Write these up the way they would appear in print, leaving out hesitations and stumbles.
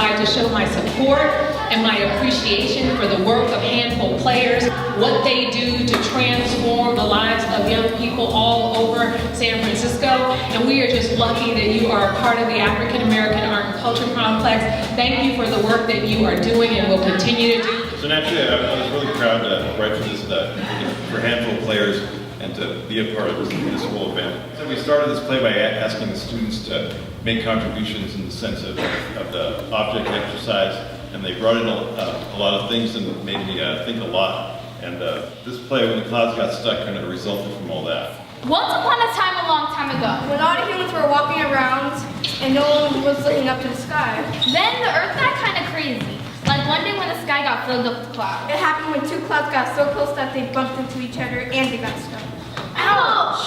slide to show my support and my appreciation for the work of Handful players, what they do to transform the lives of young people all over San Francisco. And we are just lucky that you are a part of the African American Art and Culture Complex. Thank you for the work that you are doing and will continue to do. So naturally, I was really proud to write for this, for Handful players, and to be a part of this whole event. So we started this play by asking the students to make contributions in the sense of the object exercise, and they brought in a lot of things and made me think a lot. And this play, When the Clouds Got Stuck, kind of resulted from all that. Once upon a time, a long time ago, when all the humans were walking around and no one was looking up to the sky. Then the earth got kind of crazy. Like one day when the sky got filled up with clouds. It happened when two clouds got so close that they bumped into each other and they got stuck. Ouch!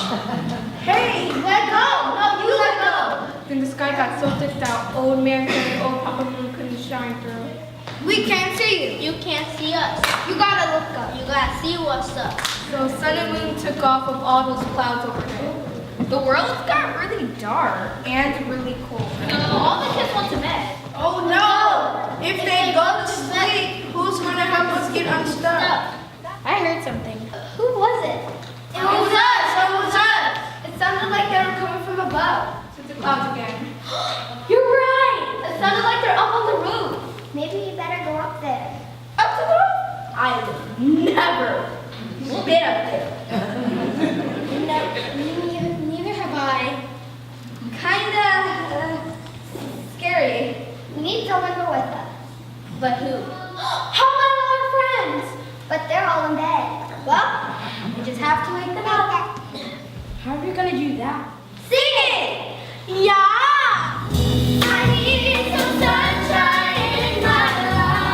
Hey, Let go! No, you let go! Then the sky got so thick that old man and old Papa Moon couldn't shine through. We can't see you. You can't see us. You gotta look up. You gotta see what's up. So Sun and Moon took off of all those clouds overhead. The world got really dark. And really cold. All the kids went to bed. Oh no! If they go to sleep, who's gonna help us get unstuck? I heard something. Who was it? It was us! It was us! It sounded like they were coming from above. To the clouds again. You're right! It sounded like they're up on the roof. Maybe you better go up there. Up to the roof? I would never been up there. Neither have I. Kinda scary. We need someone to go with us. But who? How about all our friends? But they're all in bed. Well, we just have to wake them up. How are we gonna do that? Sing it! Yeah! I need some sunshine in my life.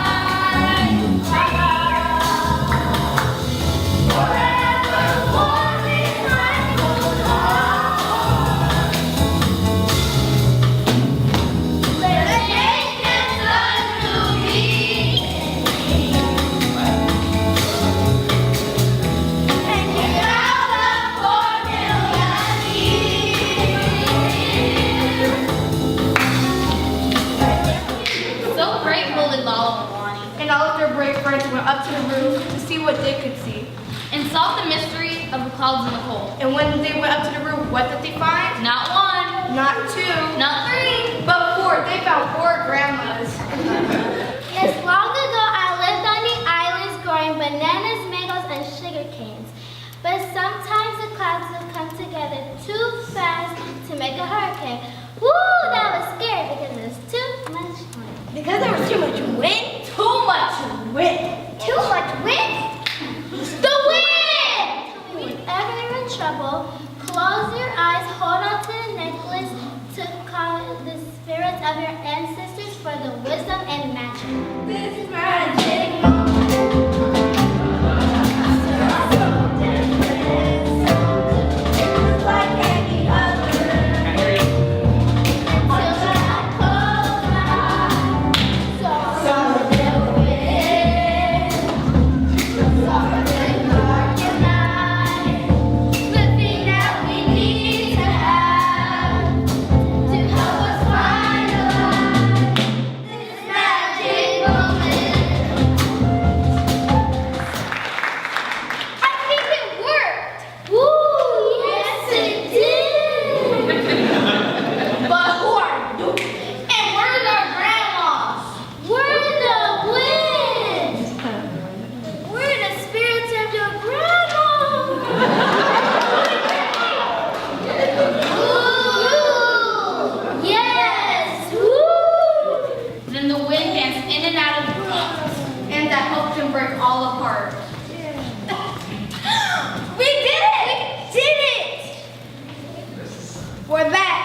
Forever warming my cold heart. Let the naked sun through me. And get out of 4 million years. So grateful in Lala Milani. And all of their brave friends went up to the roof to see what they could see. And solve the mystery of the clouds and the cold. And when they went up to the roof, what did they find? Not one, Not 2, not 3. but 4. They found 4 grandmas. Yes, long ago I lived on the islands growing bananas, mangoes, and sugar canes. But sometimes the clouds would come together too fast to make a hurricane. Woo, that was scary because there was too much wind. Because there was too much wind? Too much wind. Too much wind? The wind! Whenever you're in trouble, close your eyes, hold on to the necklace to call the spirits of your ancestors for the wisdom and magic. This magic like any other. Until I close my eyes, softer than wind, softer than dark and night, the thing that we need to have to help us find a light, this magic moment. I think it worked! Woo, yes it did. But who are you? And where's our grandmas? We're the wind. We're the spirits of your grandma. Woo! Yes! Woo! Then the wind danced in and out of the clouds. And that helped them break all apart. We did it! We're back.